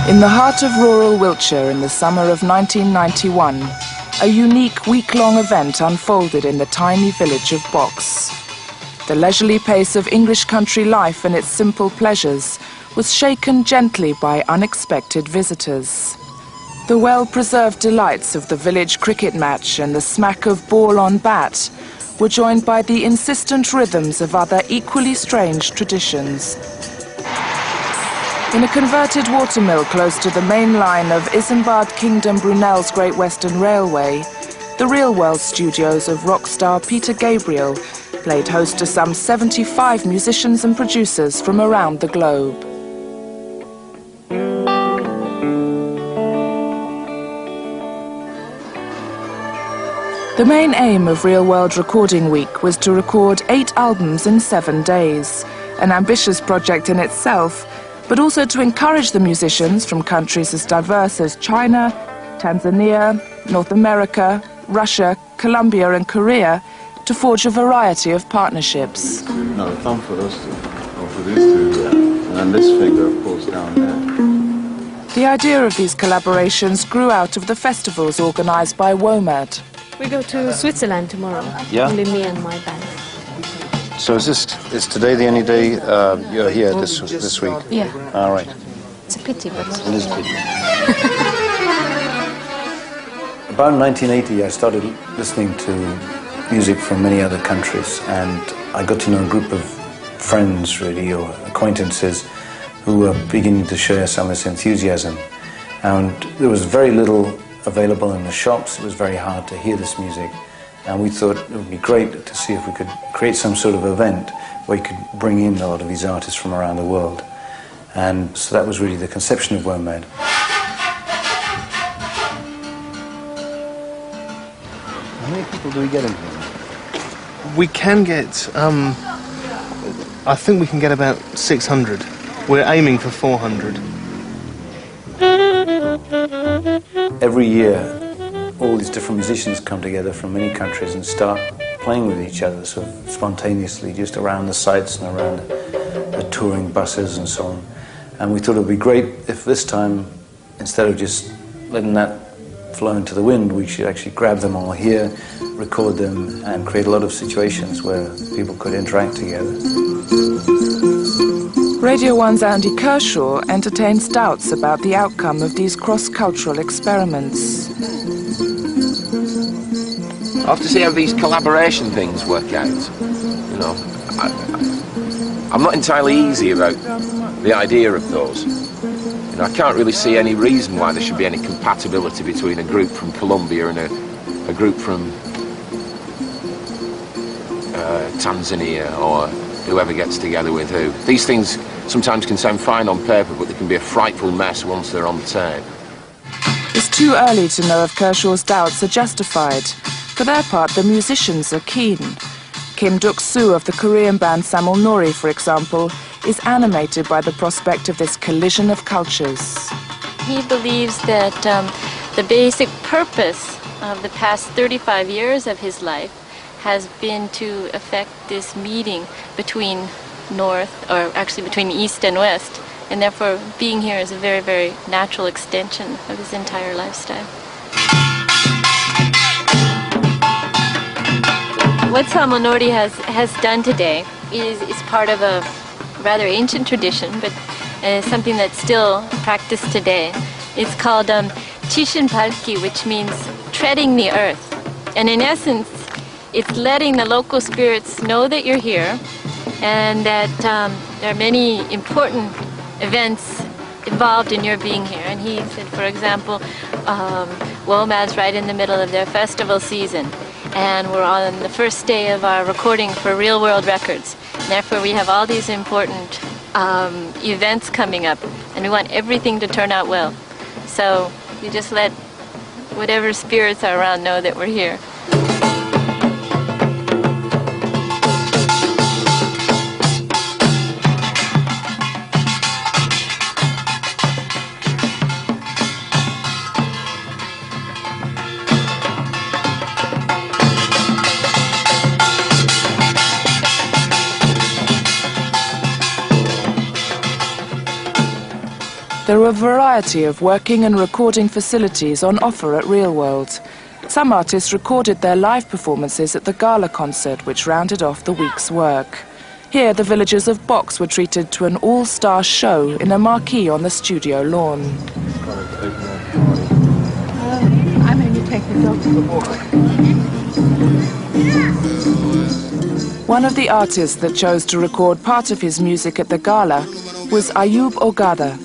In the heart of rural Wiltshire in the summer of 1991, a unique week-long event unfolded in the tiny village of Box. The leisurely pace of English country life and its simple pleasures was shaken gently by unexpected visitors. The well-preserved delights of the village cricket match and the smack of ball on bat were joined by the insistent rhythms of other equally strange traditions. In a converted watermill close to the main line of Isambard Kingdom Brunel's Great Western Railway, the Real World studios of rock star Peter Gabriel played host to some 75 musicians and producers from around the globe. The main aim of Real World Recording Week was to record 8 albums in 7 days, an ambitious project in itself, but also to encourage the musicians from countries as diverse as China, Tanzania, North America, Russia, Colombia and Korea to forge a variety of partnerships. No, the thumb for those two, or for these two, yeah. And then this finger pulls down there. The idea of these collaborations grew out of the festivals organized by Womad. We go to Switzerland tomorrow, yeah? Only me and my band. So is today the only day you're here this week? Yeah. All right. It's a pity, but... It is a pity. About 1980, I started listening to music from many other countries, and I got to know a group of friends, really, or acquaintances, who were beginning to share some of this enthusiasm. And there was very little available in the shops. It was very hard to hear this music. And we thought it would be great to see if we could create some sort of event where you could bring in a lot of these artists from around the world. And so that was really the conception of Womad. How many people do we get in here? We can get, I think we can get about 600. We're aiming for 400. Every year, all these different musicians come together from many countries and start playing with each other, sort of spontaneously, just around the sites and around the touring buses and so on. And we thought it would be great if this time, instead of just letting that flow into the wind, we should actually grab them all here, record them, and create a lot of situations where people could interact together. Radio 1's Andy Kershaw entertains doubts about the outcome of these cross-cultural experiments. I have to see how these collaboration things work out. You know, I'm not entirely easy about the idea of those. You know, I can't really see any reason why there should be any compatibility between a group from Colombia and a group from Tanzania, or whoever gets together with who. These things sometimes can sound fine on paper, but they can be a frightful mess once they're on the tape. It's too early to know if Kershaw's doubts are justified. For their part, the musicians are keen. Kim Duk-soo of the Korean band Samul Nori, for example, is animated by the prospect of this collision of cultures. He believes that the basic purpose of the past 35 years of his life has been to effect this meeting between between East and West, and therefore being here is a very, very natural extension of his entire lifestyle. What Samul Nori has done today is part of a rather ancient tradition, but something that's still practiced today. It's called Chishin Palki, which means treading the earth. And in essence, it's letting the local spirits know that you're here and that there are many important events involved in your being here. And he said, for example, Womad's right in the middle of their festival season, and we're on the first day of our recording for Real World Records. And therefore, we have all these important events coming up, and we want everything to turn out well. So we just let whatever spirits are around know that we're here. There are a variety of working and recording facilities on offer at Real World. Some artists recorded their live performances at the gala concert, which rounded off the week's work. Here, the villagers of Box were treated to an all-star show in a marquee on the studio lawn. I maybe take the dog to the walk. One of the artists that chose to record part of his music at the gala was Ayub Ogada.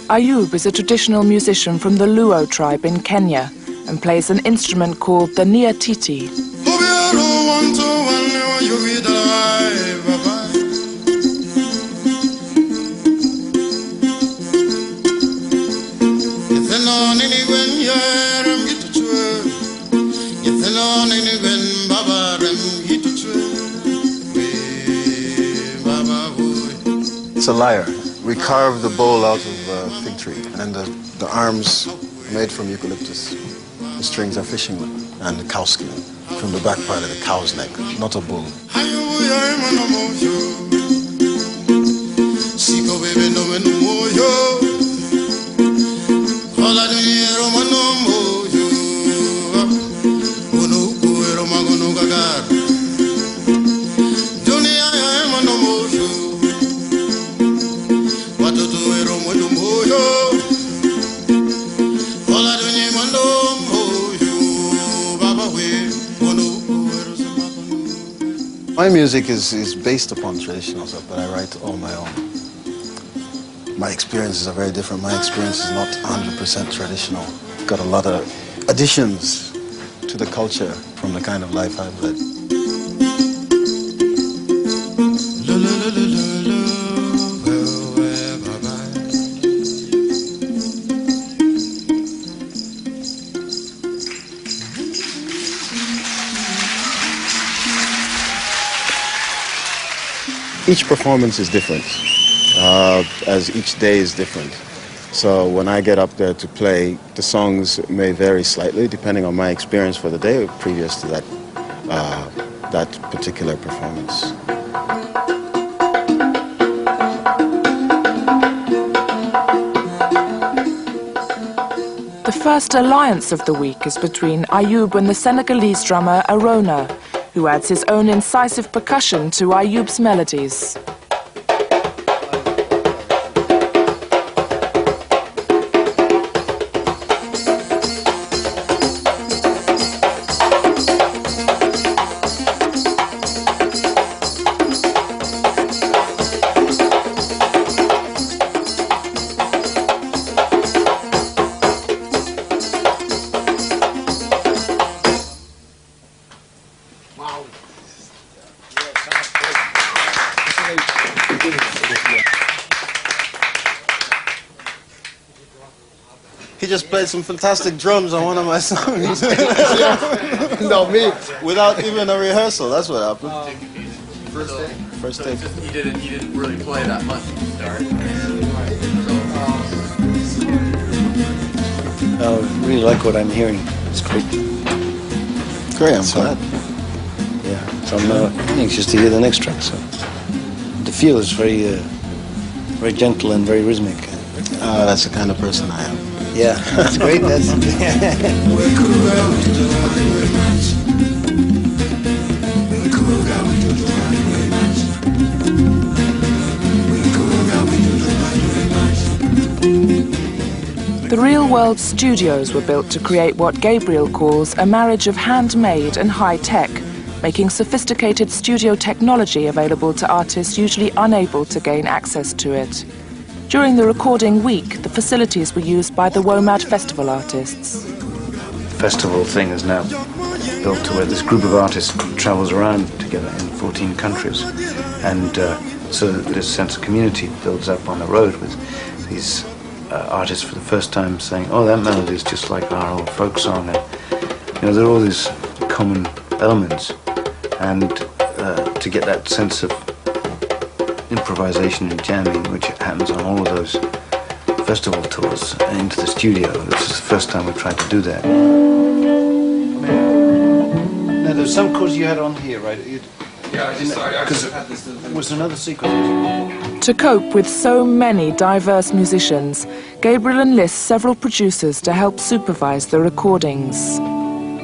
Ayub is a traditional musician from the Luo tribe in Kenya and plays an instrument called the Niatiti. It's a lyre. We carved the bowl out of a fig tree, and the arms made from eucalyptus. The strings are fishing and the cow skin from the back part of the cow's neck, not a bull. My music is based upon traditional stuff, but I write all my own. My experiences are very different. My experience is not 100% traditional. Got a lot of additions to the culture from the kind of life I've led. Each performance is different, as each day is different. So when I get up there to play, the songs may vary slightly depending on my experience for the day previous to that particular performance. The first alliance of the week is between Ayub and the Senegalese drummer Arona, who adds his own incisive percussion to Ayub's melodies. He just played some fantastic drums on one of my songs. No, me. Without even a rehearsal, that's what happened. First take? First take. He didn't really play that much to start. I really like what I'm hearing. It's great. Great, I'm glad. Yeah, so I'm anxious to hear the next track. So the feel is very, very gentle and very rhythmic. That's the kind of person I am. Yeah, that's great. That's The Real World studios were built to create what Gabriel calls a marriage of handmade and high-tech, making sophisticated studio technology available to artists usually unable to gain access to it. During the recording week, the facilities were used by the Womad Festival artists. the festival thing is now built to where this group of artists travels around together in 14 countries, and so this sense of community builds up on the road with these artists for the first time saying, "Oh, that melody is just like our old folk song," and there are all these common elements, and to get that sense of improvisation and jamming, which happens on all of those festival tours, into the studio. This is the first time we've tried to do that. Now, there's some chords you had on here, right? Because was there another secret? To cope with so many diverse musicians, Gabriel enlists several producers to help supervise the recordings.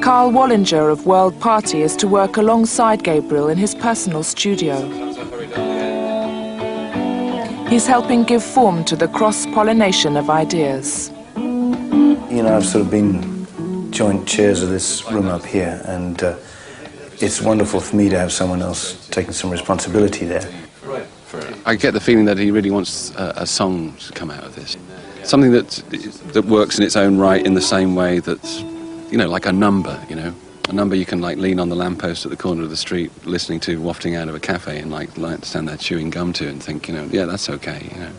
Carl Wallinger of World Party is to work alongside Gabriel in his personal studio. He's helping give form to the cross-pollination of ideas. You know, I've sort of been joint chairs of this room up here, and it's wonderful for me to have someone else taking some responsibility there. I get the feeling that he really wants a song to come out of this. Something that works in its own right in the same way that, you know, like a number, you know. A number you can like lean on the lamppost at the corner of the street listening to wafting out of a cafe and like stand there chewing gum to and think, you know, yeah, that's okay, you know.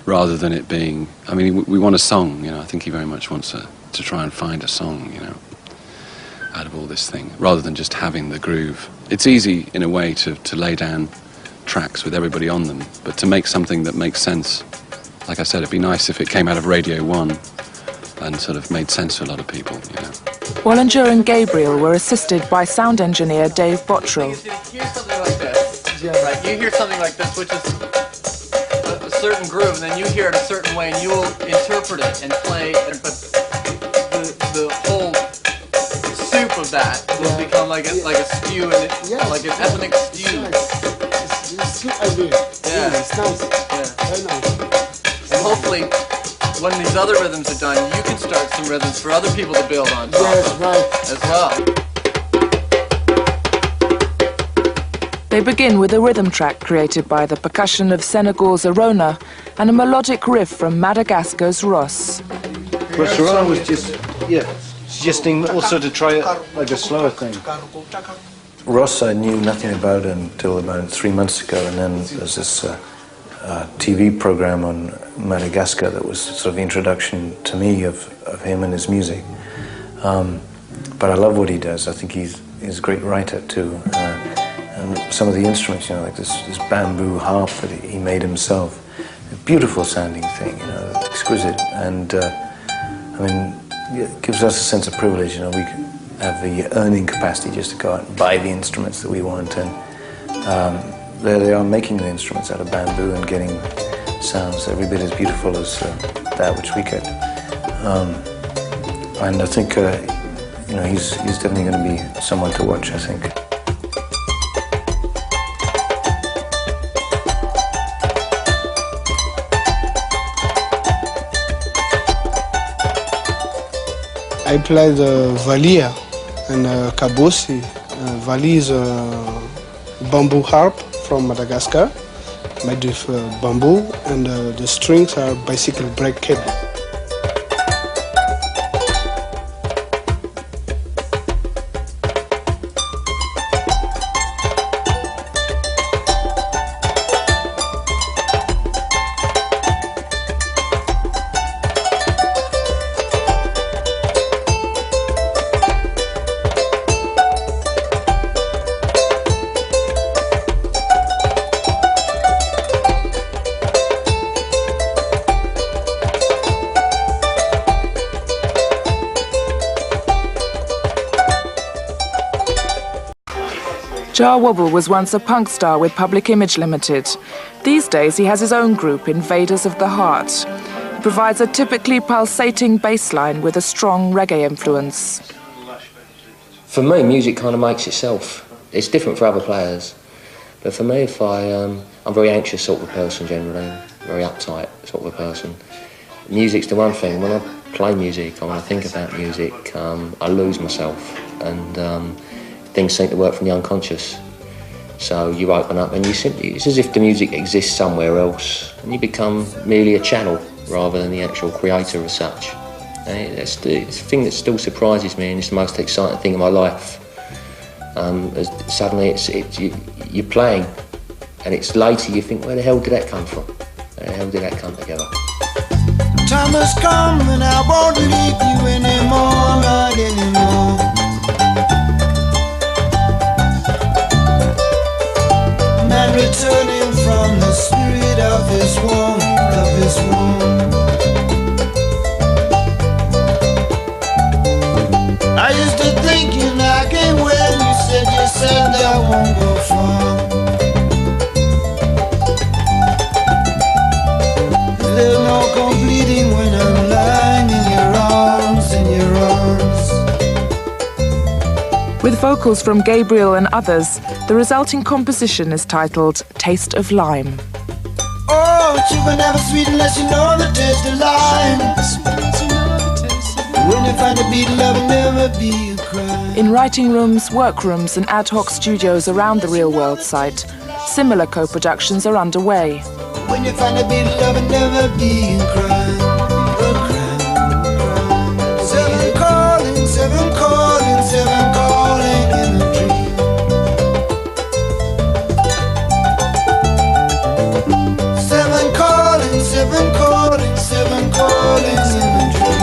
Rather than it being, I mean, we want a song, you know. I think he very much wants to try and find a song, you know, out of all this thing, rather than just having the groove. It's easy in a way to lay down tracks with everybody on them, but to make something that makes sense, like I said, it'd be nice if it came out of Radio 1 and sort of made sense to a lot of people, you know. Wallinger and Gabriel were assisted by sound engineer Dave Bottrell. You hear something like this, right? You hear something like this, which is a certain groove, and then you hear it a certain way, and you will interpret it and play, but the whole soup of that will become like a stew, and like an ethnic stew. It's good idea. Yeah, it's nice. Yeah. Very nice. And hopefully, when these other rhythms are done, you can start some rhythms for other people to build on top Yes, right. as well. They begin with a rhythm track created by the percussion of Senegal's Arona and a melodic riff from Madagascar's Ross. Well, Arona was just, suggesting also to try like a slower thing. Ross I knew nothing about until about 3 months ago, and then there's this TV program on Madagascar that was sort of the introduction to me of him and his music. But I love what he does. I think he's a great writer too. And some of the instruments, you know, like this bamboo harp that he made himself. A beautiful sounding thing, you know, exquisite. And I mean, it gives us a sense of privilege, you know. We have the earning capacity just to go out and buy the instruments that we want, and there they are making the instruments out of bamboo and getting sounds every bit as beautiful as that which we get. And I think, you know, he's definitely going to be someone to watch, I think. I played valia and kabosi. Vali is a bamboo harp from Madagascar, made with bamboo, and the strings are bicycle brake cable. Jar Wobble was once a punk star with Public Image Limited. These days he has his own group, Invaders of the Heart. He provides a typically pulsating bass line with a strong reggae influence. For me, music kind of makes itself. It's different for other players. But for me, I'm a very anxious sort of person generally, very uptight sort of a person. Music's the one thing. When I play music, or when I think about music, I lose myself, and things seem to work from the unconscious. So you open up and it's as if the music exists somewhere else, and you become merely a channel rather than the actual creator as such. And it's the thing that still surprises me, and it's the most exciting thing in my life. Suddenly you're playing, and it's later you think, where the hell did that come from? Where the hell did that come together? Time has come and I won't leave you anymore, not anymore. Man returning from the spirit of his womb, I used to think you knocking when you said you said that won't go far. There's no completing when I'm lying in your arms, in your arms. With vocals from Gabriel and others, the resulting composition is titled Taste of Lime. Oh, sugar never sweet unless you know the taste of lime. When you find a beat, love will never be a crime. In writing rooms, workrooms and ad hoc studios around the Real World site, similar co-productions are underway. When you find a beat, love will never be a crime. A crime, crime. Seven calling, seven calling, seven calling in a dream. Seven calling, seven calling, seven calling in a dream.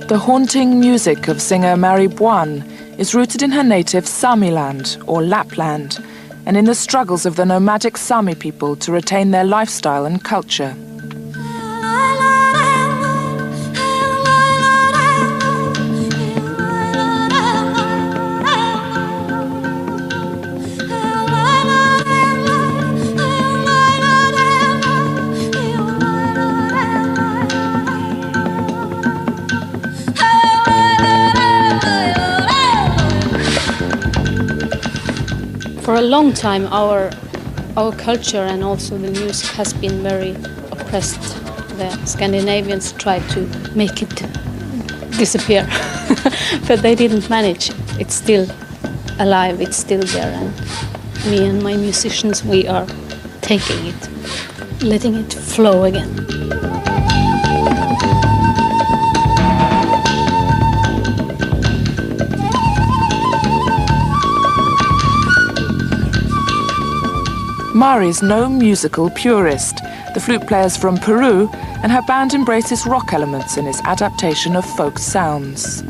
The haunting music of singer Mary Buan is rooted in her native Sami land, or Lapland, and in the struggles of the nomadic Sami people to retain their lifestyle and culture. For a long time, our culture and also the music has been very oppressed. The Scandinavians tried to make it disappear, but they didn't manage. It's still alive, it's still there, and me and my musicians, we are taking it, letting it flow again. Mari's no musical purist. The flute player's from Peru, and her band embraces rock elements in its adaptation of folk sounds.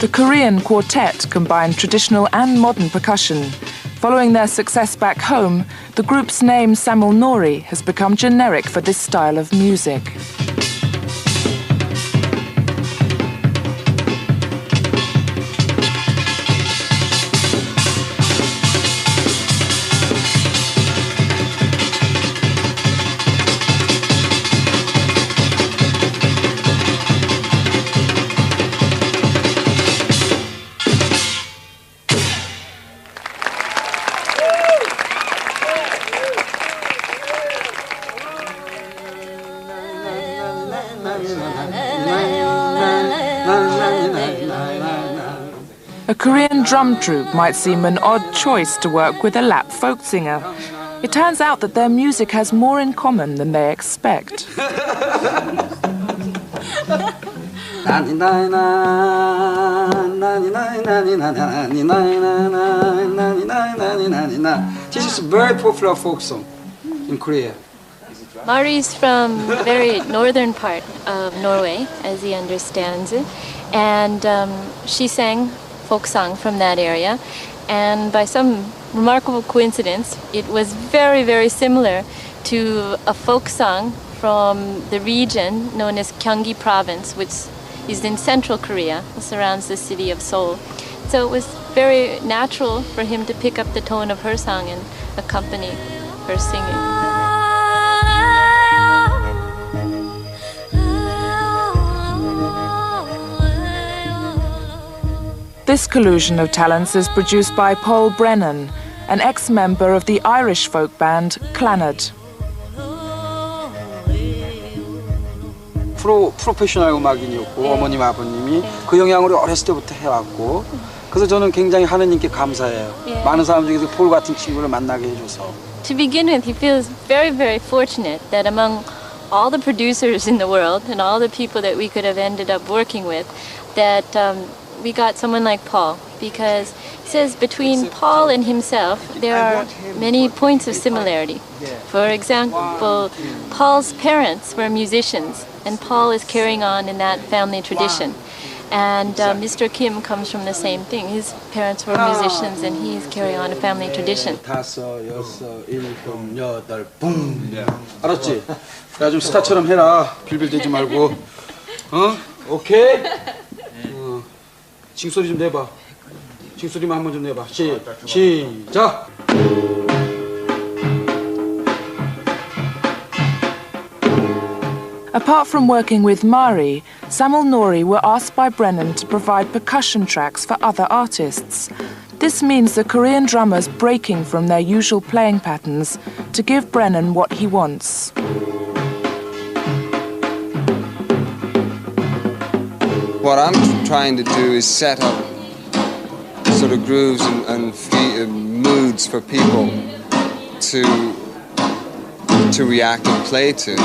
The Korean quartet combined traditional and modern percussion. Following their success back home, the group's name Samulnori has become generic for this style of music. A Korean drum troupe might seem an odd choice to work with a Lap folk singer. It turns out that their music has more in common than they expect. This is a very popular folk song in Korea. Mari's from the very northern part of Norway, as he understands it, and she sang folk song from that area, and by some remarkable coincidence, it was very, very similar to a folk song from the region known as Gyeonggi province, which is in central Korea, surrounds the city of Seoul. So it was very natural for him to pick up the tone of her song and accompany her singing. This collusion of talents is produced by Paul Brennan, an ex-member of the Irish folk band Clannad. 프로페셔널 음악인이었고 어머님 아버님이 그 영향으로 어렸을 때부터 해왔고 그래서 저는 굉장히 하느님께 감사해요. 많은 사람 중에서 폴 같은 친구를 만나게 해줘서. To begin with, he feels very, very fortunate that among all the producers in the world and all the people that we could have ended up working with, that we got someone like Paul, because he says between Paul and himself there are many points of similarity. For example, Paul's parents were musicians, and Paul is carrying on in that family tradition. And Mr. Kim comes from the same thing. His parents were musicians, and he's carrying on a family tradition. 다섯, 여섯, 일곱, 여덟, 붕. 알았지? 야, 좀 스타처럼 해라. 빌빌대지 말고. 어? 오케이? 징소리 좀 내봐. 징소리만 한번 좀 내봐. 시작! Apart from working with Mari, Samuel Nori were asked by Brennan to provide percussion tracks for other artists. This means the Korean drummers breaking from their usual playing patterns to give Brennan what he wants. What I'm trying to do is set up sort of grooves and moods for people to react and play to.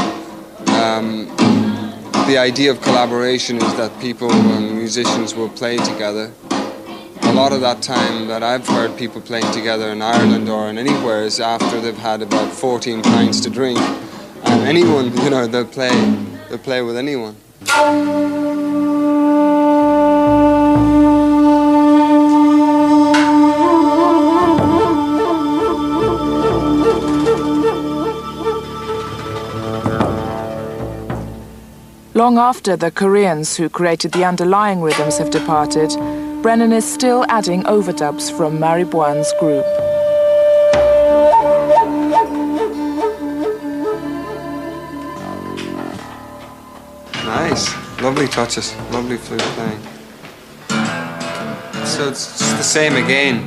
The idea of collaboration is that people and musicians will play together. A lot of that time that I've heard people playing together in Ireland or in anywhere is after they've had about 14 pints to drink. And anyone, you know, they'll play with anyone. Long after the Koreans who created the underlying rhythms have departed, Brennan is still adding overdubs from Mari Boine's group. Nice, lovely touches, lovely flute playing. So it's just the same again.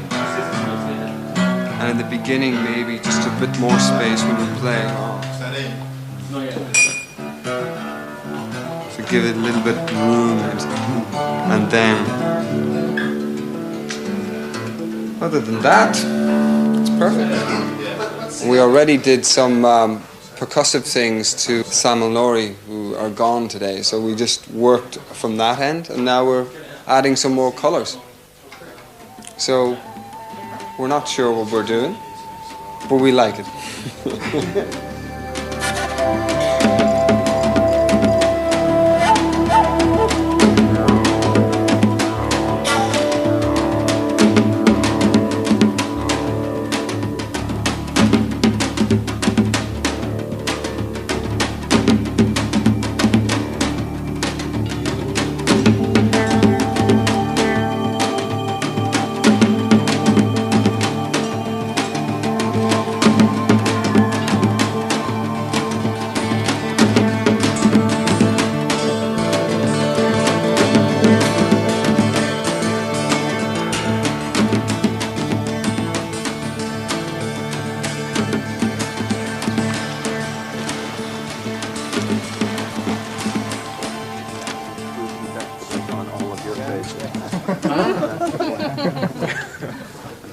And in the beginning maybe just a bit more space when you play. Give it a little bit of room and then other than that it's perfect. We already did some percussive things to Samuel Nori who are gone today, so we just worked from that end and now we're adding some more colours. So we're not sure what we're doing, but we like it.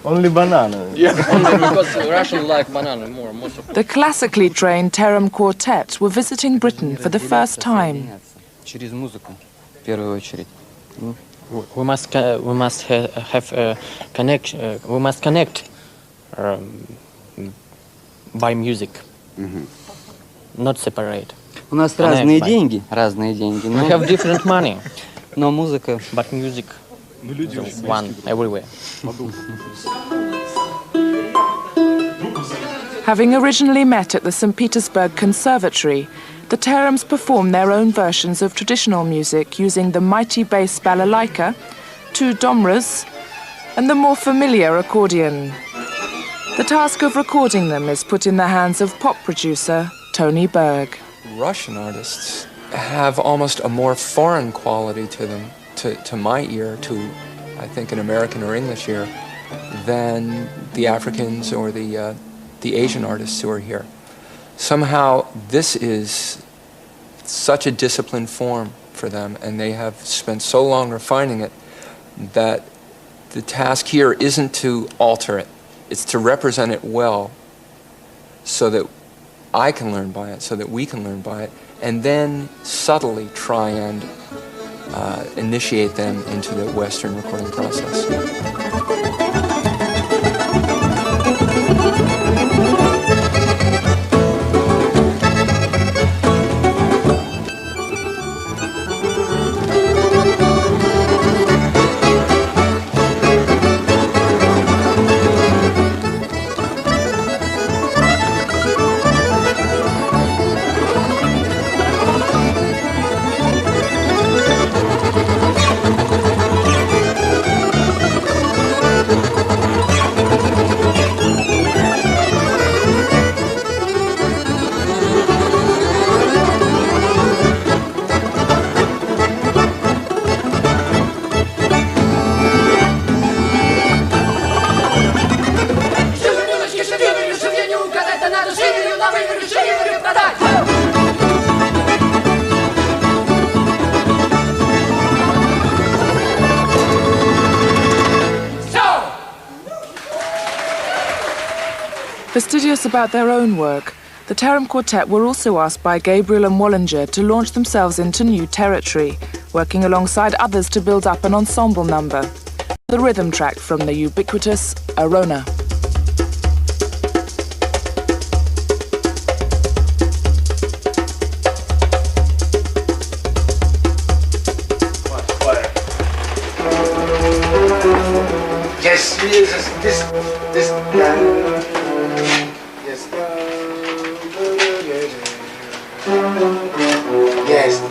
Only banana. Yeah, only because Russians like banana more. Most of The classically trained Taram Quartet were visiting Britain for the first time. Через музыку, в первую очередь. We must have a connection. We must connect by music, not separate. У нас разные деньги, разные деньги. We have different money, но музыка. but music is one everywhere. Having originally met at the St. Petersburg Conservatory, the Terams perform their own versions of traditional music using the mighty bass balalaika, two domras, and the more familiar accordion. The task of recording them is put in the hands of pop producer Tony Berg. Russian artists have almost a more foreign quality to them, to my ear, to I think an American or English ear, than the Africans or the Asian artists who are here. Somehow this is such a disciplined form for them, and they have spent so long refining it that the task here isn't to alter it, it's to represent it well so that I can learn by it, so that we can learn by it, and then subtly try and initiate them into the Western recording process. Fastidious about their own work, the Tarim Quartet were also asked by Gabriel and Wallinger to launch themselves into new territory, working alongside others to build up an ensemble number, the rhythm track from the ubiquitous Arona. Yes, this. Yes. Yes.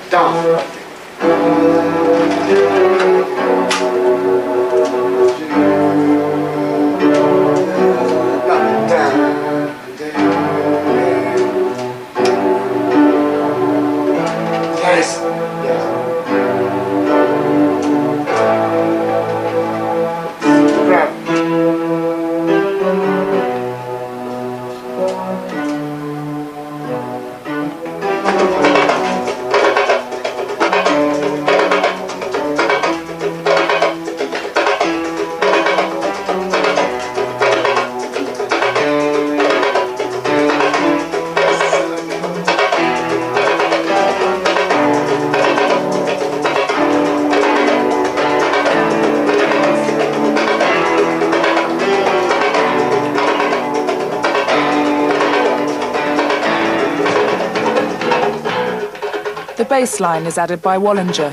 Down. The bass line is added by Wallinger.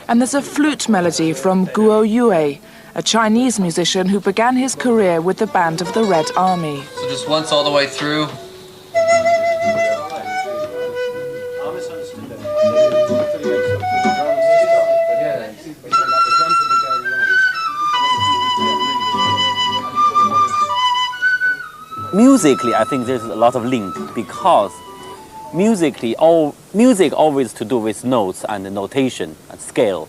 And there's a flute melody from Guo Yue, a Chinese musician who began his career with the band of the Red Army. So just once all the way through. Musically, I think there's a lot of link because musically, music always to do with notes and notation and scale.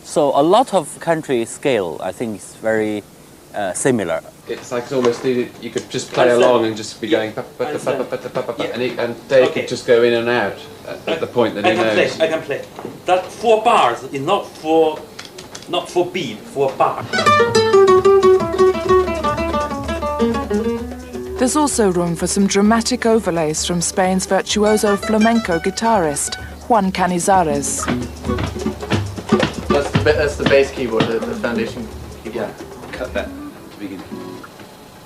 So a lot of country scale, I think, is very similar. It's like it's almost needed, you could just play along and just be going, and they could just go in and out at the point that he knows. I can play. That 4 bars is not for beat, 4 bar. There's also room for some dramatic overlays from Spain's virtuoso flamenco guitarist, Juan Canizares. That's the bass keyboard, the foundation keyboard. Yeah, cut that at the beginning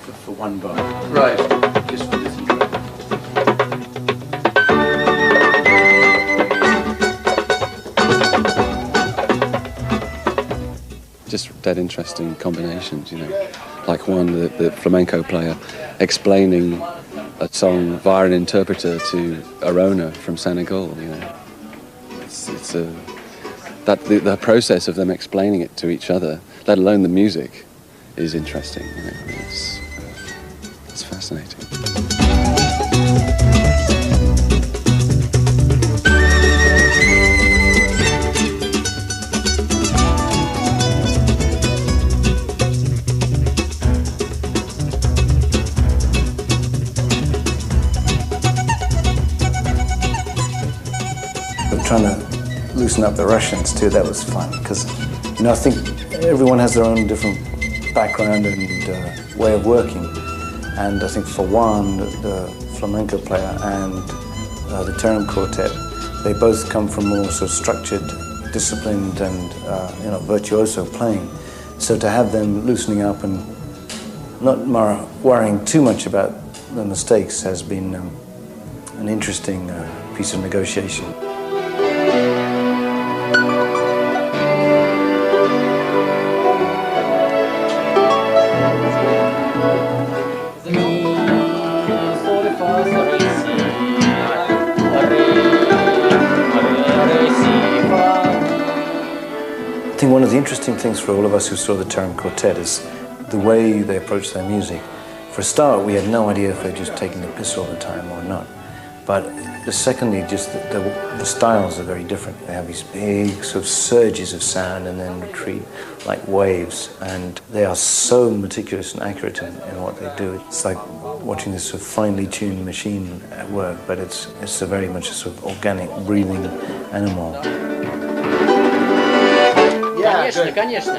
for 1 bar. Right. Just for this. just dead interesting combinations, you know. Like one, the flamenco player explaining a song via an interpreter to Arona from Senegal, you know. The process of them explaining it to each other, let alone the music, is interesting, you know. I mean, it's fascinating. Trying to loosen up the Russians too, that was fun, because, you know, I think everyone has their own different background and way of working, and I think for Juan, the flamenco player, and the Terem Quartet, they both come from more sort of structured, disciplined and you know, virtuoso playing, so to have them loosening up and not worrying too much about the mistakes has been an interesting piece of negotiation. I think one of the interesting things for all of us who saw the Terem Quartet is the way they approach their music. For a start, we had no idea if they're just taking the piss all the time or not. But secondly, just the styles are very different. They have these big sort of surges of sound and then retreat like waves. And they are so meticulous and accurate in what they do. It's like watching this sort of finely tuned machine at work, but it's a very much a sort of organic, breathing animal. Конечно, конечно.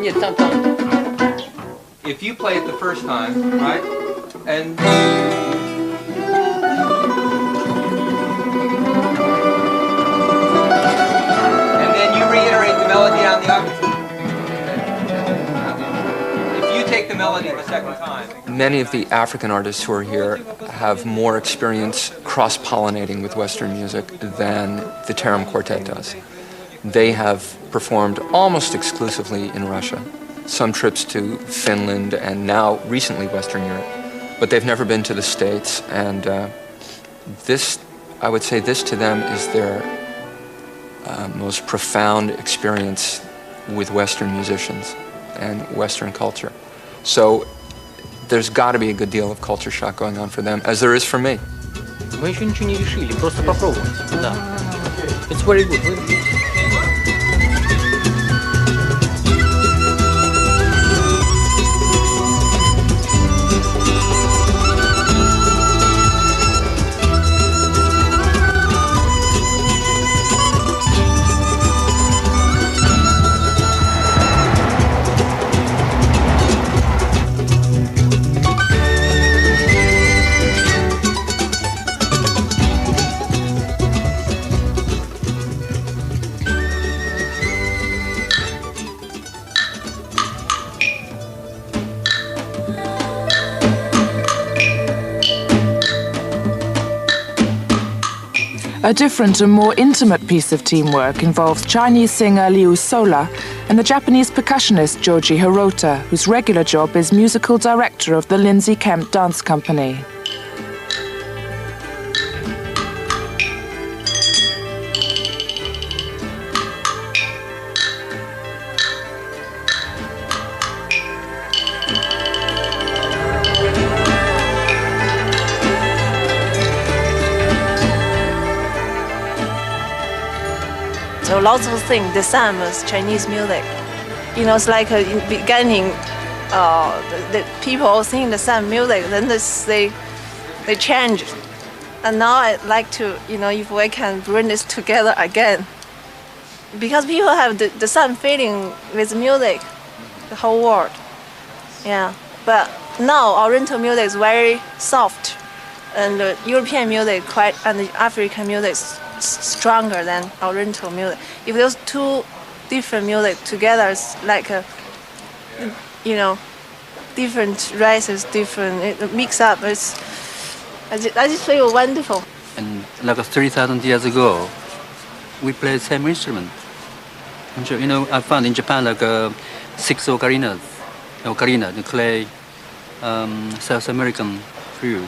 Нет, там. If you play it the first time, right, and then you reiterate the melody on the octave. If you take the melody the second time. Many of the African artists who are here have more experience cross-pollinating with Western music than the Terem Quartet does. They have performed almost exclusively in Russia, some trips to Finland and now recently Western Europe, but they've never been to the States, and this, I would say this to them is their most profound experience with Western musicians and Western culture. So there's got to be a good deal of culture shock going on for them, as there is for me. Мы еще ничего не решили, просто попробовать. Да. It's very good. Very good. A different and more intimate piece of teamwork involves Chinese singer Liu Sola and the Japanese percussionist Joji Hirota, whose regular job is musical director of the Lindsay Kemp Dance Company. So lots of things, the same as Chinese music. You know, it's like in the beginning, the people sing the same music, then they change. And now I'd like to, you know, if we can bring this together again. Because people have the same feeling with music, the whole world. Yeah, but now Oriental music is very soft, and the European music and the African music is stronger than Oriental music. If those two different music together, it's like a, you know, different races, different mix up. I just feel wonderful. And like 3,000 years ago, we played the same instrument. Sure. You know, I found in Japan like 6 ocarinas, ocarina, the clay, South American flute.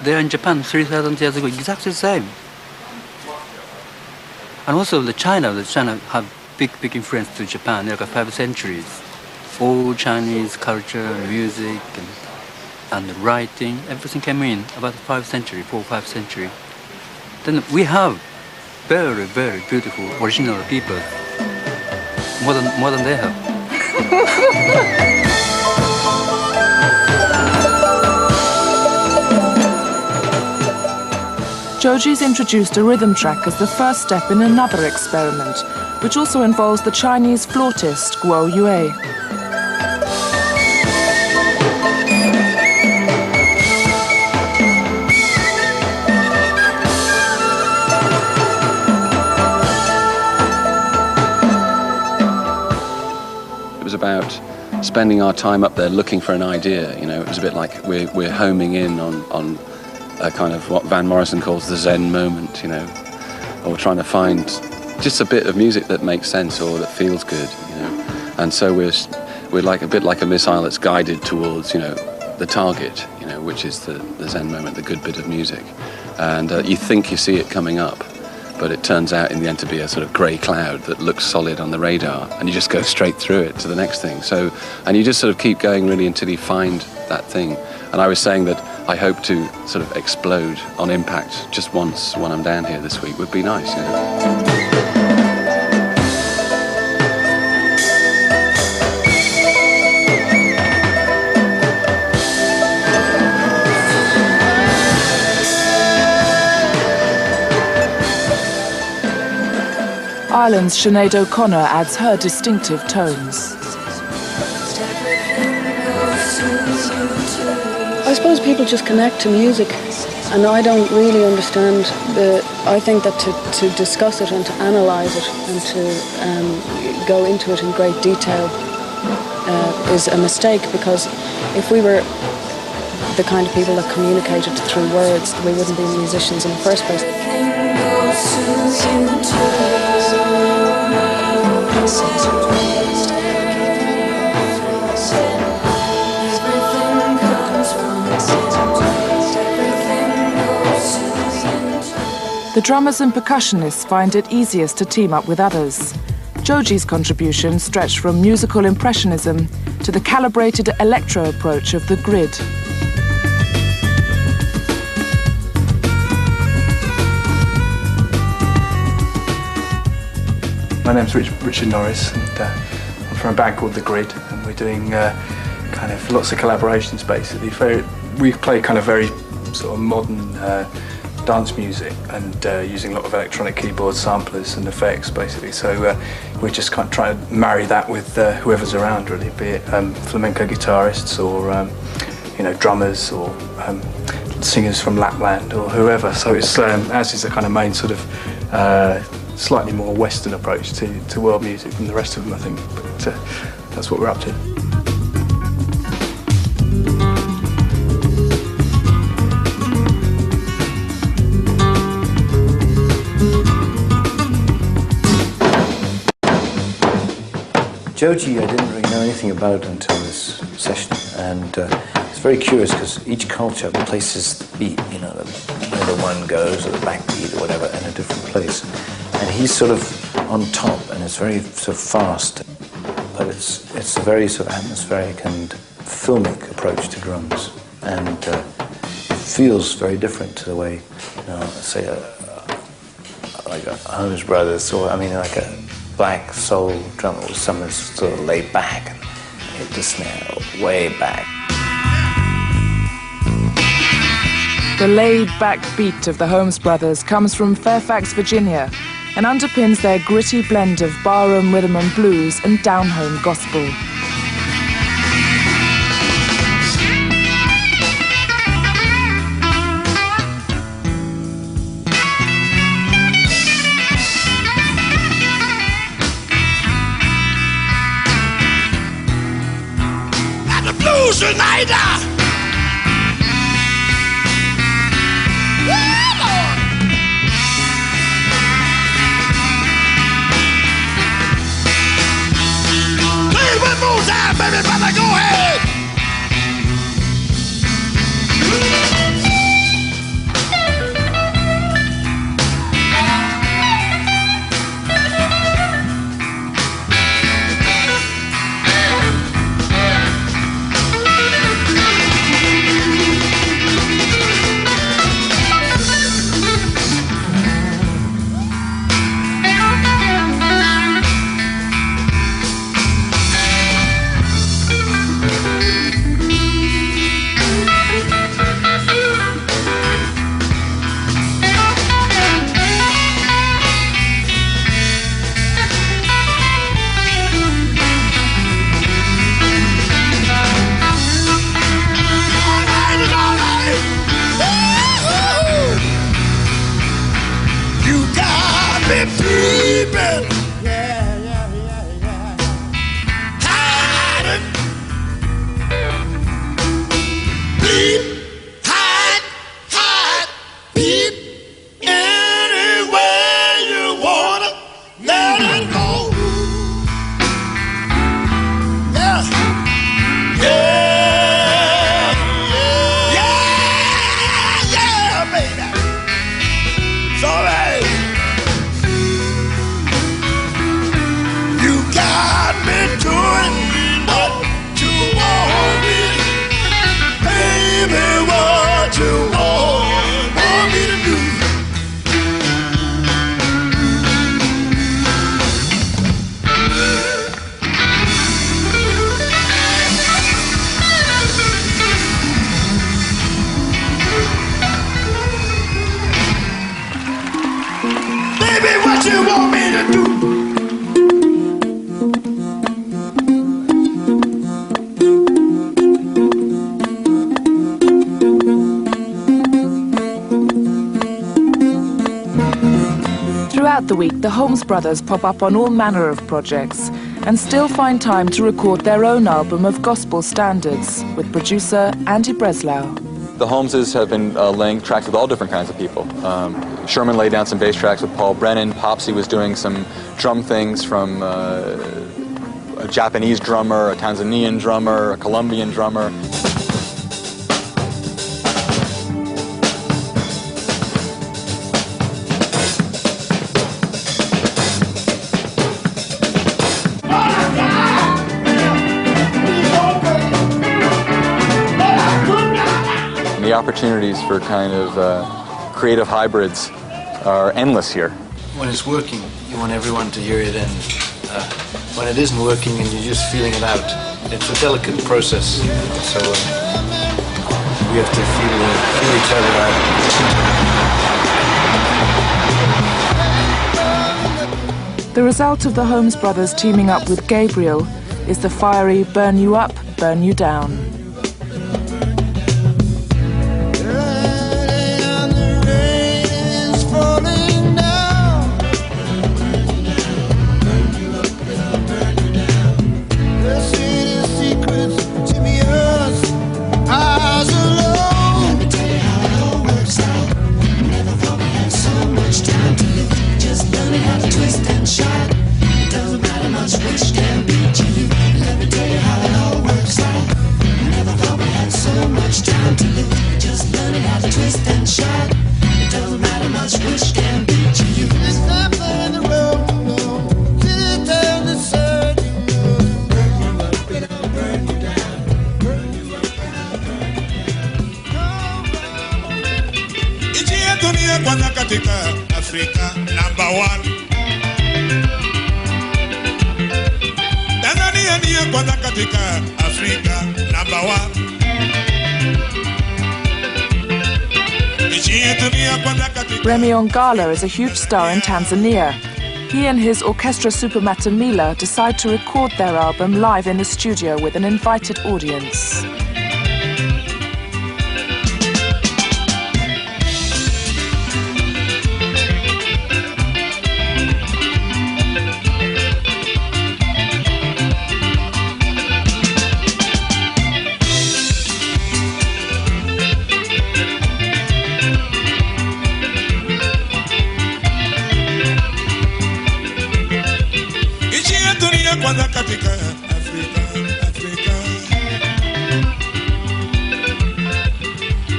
There in Japan 3,000 years ago, exactly the same. And also China have big influence to Japan, like 5 centuries. All Chinese culture, music, and writing, everything came in about 4 or 5 centuries. Then we have very, very beautiful original people, more than they have. Joji's introduced a rhythm track as the first step in another experiment, which also involves the Chinese flautist Guo Yue. It was about spending our time up there looking for an idea. You know, it was a bit like we're homing in on a kind of what Van Morrison calls the Zen moment, you know, or trying to find just a bit of music that makes sense or that feels good, you know. And so we're like a bit like a missile that's guided towards, you know, the target, you know, which is the Zen moment, the good bit of music. And you think you see it coming up, but it turns out in the end to be a sort of grey cloud that looks solid on the radar, and you just go straight through it to the next thing. So, and you just sort of keep going really until you find that thing. And I was saying that I hope to sort of explode on impact just once when I'm down here this week would be nice, you know. Ireland's Sinead O'Connor adds her distinctive tones. I suppose people just connect to music, and I don't really understand I think that to discuss it and to analyse it and to go into it in great detail is a mistake, because if we were the kind of people that communicated through words, we wouldn't be musicians in the first place. The drummers and percussionists find it easiest to team up with others. Joji's contribution stretched from musical impressionism to the calibrated electro approach of the grid. My name's Richard Norris, and I'm from a band called The Grid, and we're doing kind of lots of collaborations basically. We play kind of very sort of modern dance music and using a lot of electronic keyboard samplers and effects basically. So we're just kind of trying to marry that with whoever's around really, be it flamenco guitarists or you know, drummers or singers from Lapland or whoever. So it's as is the kind of main sort of slightly more Western approach to world music than the rest of them, I think. But that's what we're up to. Joji, I didn't really know anything about until this session, and it's very curious because each culture places the beat, you know, where the one goes or the backbeat or whatever in a different place. And he's sort of on top, and it's very sort of fast, but it's a very sort of atmospheric and filmic approach to drums, and it feels very different to the way, you know, say like a Holmes Brothers, or I mean like a black soul drummer with someone sort of laid back and hit the snare way back. The laid-back beat of the Holmes Brothers comes from Fairfax, Virginia, and underpins their gritty blend of barroom rhythm and blues and down-home gospel. And the blues uniter! you want me to do? Throughout the week, the Holmes brothers pop up on all manner of projects and still find time to record their own album of gospel standards with producer Andy Breslau. The Holmeses have been laying tracks with all different kinds of people. Sherman laid down some bass tracks with Paul Brennan. Popsy was doing some drum things from a Japanese drummer, a Tanzanian drummer, a Colombian drummer. The opportunities for kind of creative hybrids are endless here. When it's working, you want everyone to hear it, and when it isn't working and you're just feeling it out, it's a delicate process. So we have to feel each other out. The result of the Holmes brothers teaming up with Gabriel is the fiery Burn You Up, Burn You Down. Africa number one. Tanzania ndiye kwanza katika Afrika number one. Remy Ongala is a huge star in Tanzania. He and his orchestra Supermata Mila decide to record their album live in the studio with an invited audience. Kwanza katika Afrika.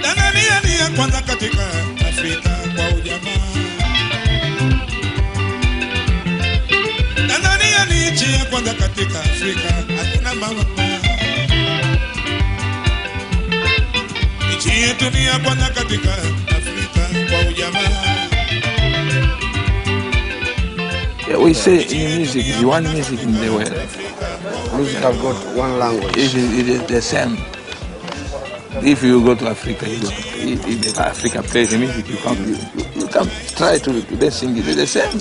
Tanzania ndiye kwanza katika Afrika kwa ujamaa. Tanzania ni nchi ya kwanza katika Afrika, hakuna mama. Nchi yetu ni ya kwanza katika Afrika kwa ujamaa. We say in music is one music in the world. Music have got one language. It is the same. If you go to Africa, if Africa plays the music, you can try to sing it. It's the same.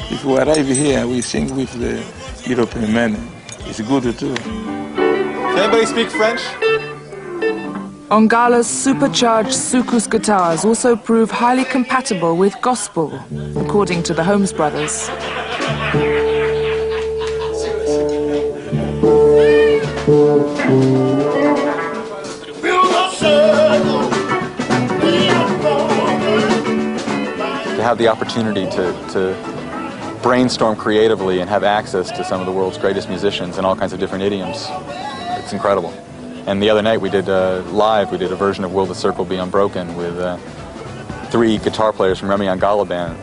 If we arrive here, we sing with the European men. It's good too. Can anybody speak French? Ongala's supercharged soukous guitars also prove highly compatible with gospel, according to the Holmes brothers. To have the opportunity to brainstorm creatively and have access to some of the world's greatest musicians in all kinds of different idioms, it's incredible. And the other night we did live, we did a version of Will the Circle Be Unbroken with 3 guitar players from Remy Ongala band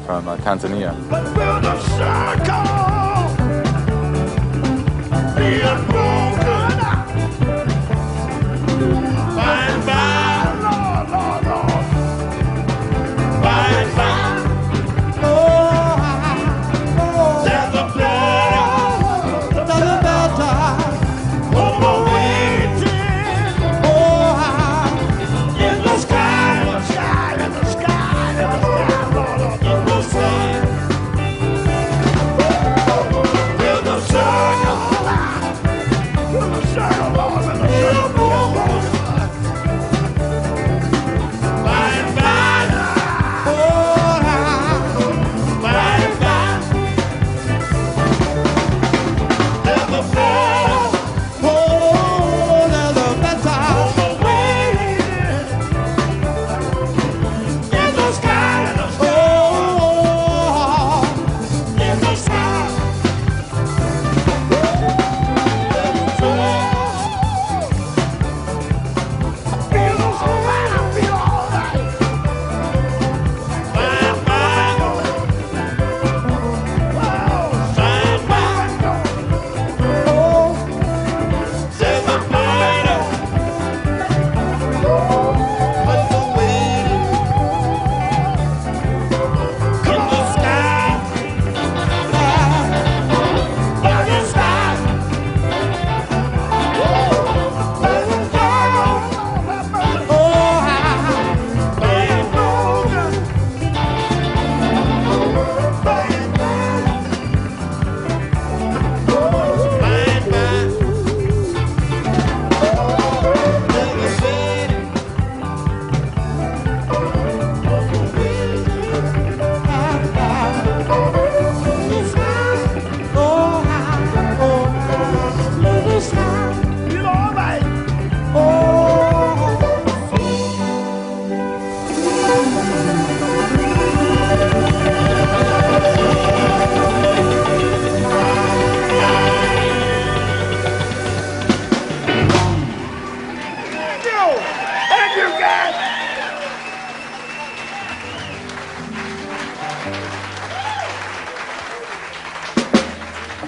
from Tanzania. Will the circle be unbroken? By and by, Lord, Lord, Lord. By and by, there's a better, one more waiting. In the sky, in the sky, in the sky, in the sky, Lord, Lord.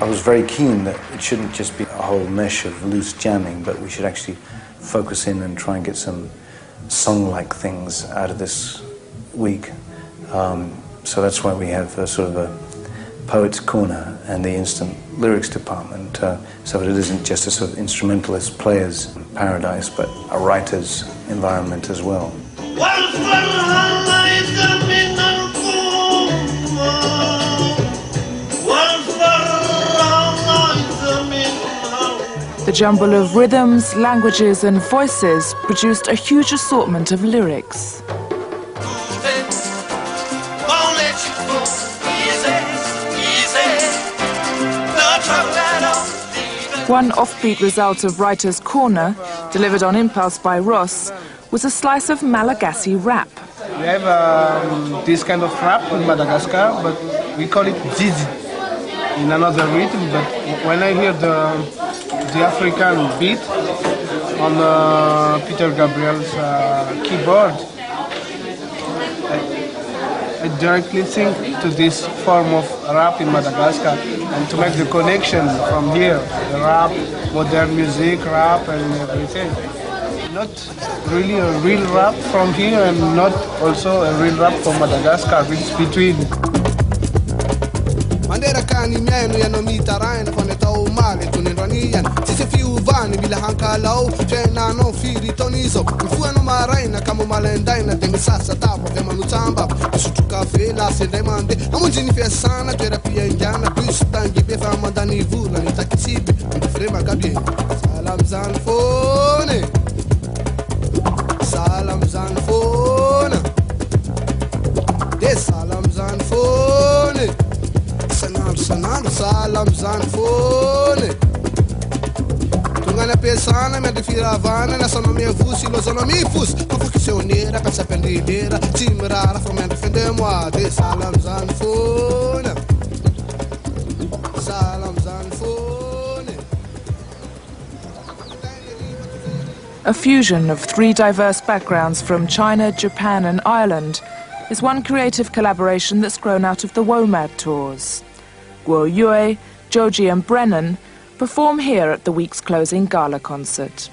I was very keen that it shouldn't just be a whole mesh of loose jamming, but we should actually focus in and try and get some song-like things out of this week. So that's why we have sort of a poet's corner and the instant lyrics department, so that it isn't just a sort of instrumentalist player's paradise, but a writer's environment as well. The jumble of rhythms, languages and voices produced a huge assortment of lyrics. One offbeat result of Writer's Corner, delivered on impulse by Ross, was a slice of Malagasy rap. We have this kind of rap in Madagascar, but we call it zizi in another rhythm. But when I hear the African beat on Peter Gabriel's keyboard, I directly think to this form of rap in Madagascar and to make the connection from here, the rap, modern music, rap and everything. Not really a real rap from here and not also a real rap from Madagascar, it's between. Mandera kani mieno yano mitaraina fanetau male tunenranian sise fiu vani bila hankalau chena no firi tonizo mfuano maraina kama malendaina tengisasa tapa vema nutamba sutuka fela se demande amunjini fesana terapia indiana plus tangi be fama dani vula ni takisibe frema kabie salam zanfone salam zanfone de salam zanfone sanam salam zanfone tungana pesana me defira vana na sono me vusi lo sono mi fus ma che se unira pensa pendilera timra la fome defende moi de salam zanfone salam zanfone. A fusion of 3 diverse backgrounds from China, Japan and Ireland is one creative collaboration that's grown out of the Womad tours. Guo Yue, Joji and Brennan perform here at the week's closing gala concert.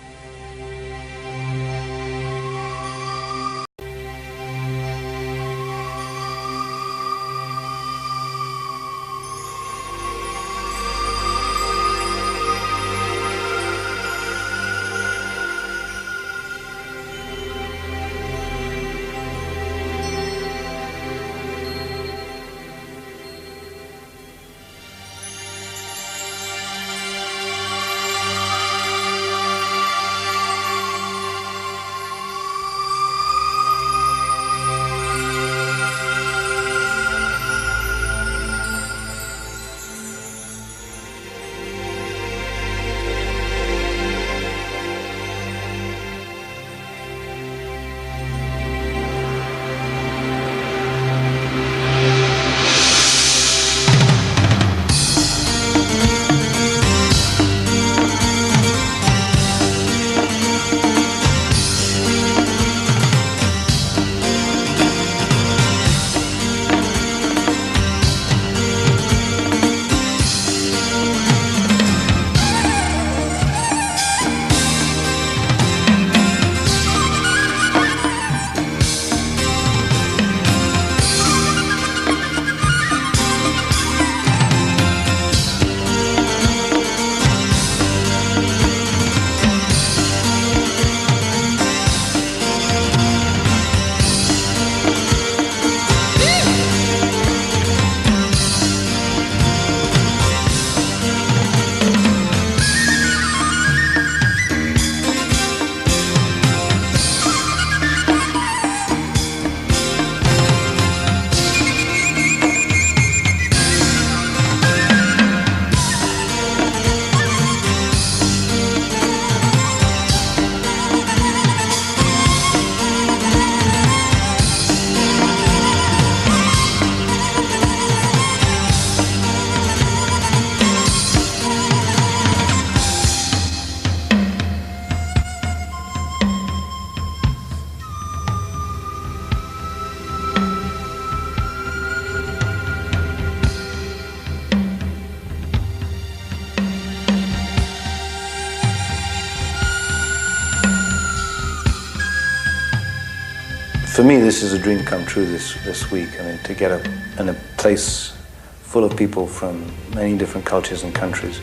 For me, this is a dream come true this week. I mean, to get in a place full of people from many different cultures and countries,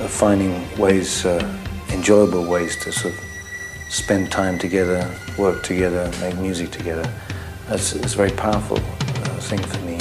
finding ways, enjoyable ways to sort of spend time together, work together, make music together. It's a very powerful thing for me.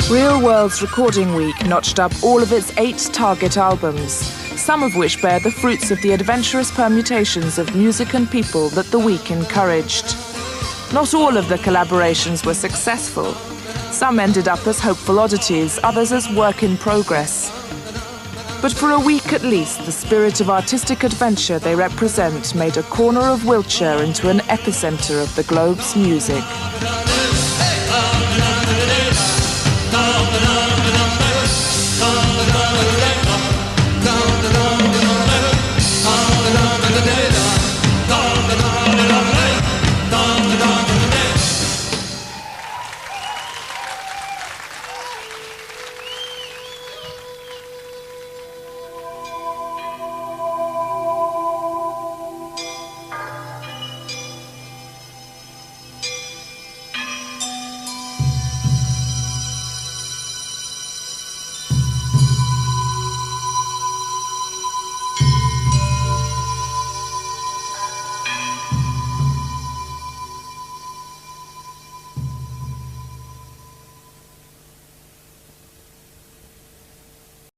Real World's recording week notched up all of its 8 target albums, some of which bear the fruits of the adventurous permutations of music and people that the week encouraged. Not all of the collaborations were successful. Some ended up as hopeful oddities, others as work in progress. But for a week at least, the spirit of artistic adventure they represent made a corner of Wiltshire into an epicenter of the globe's music.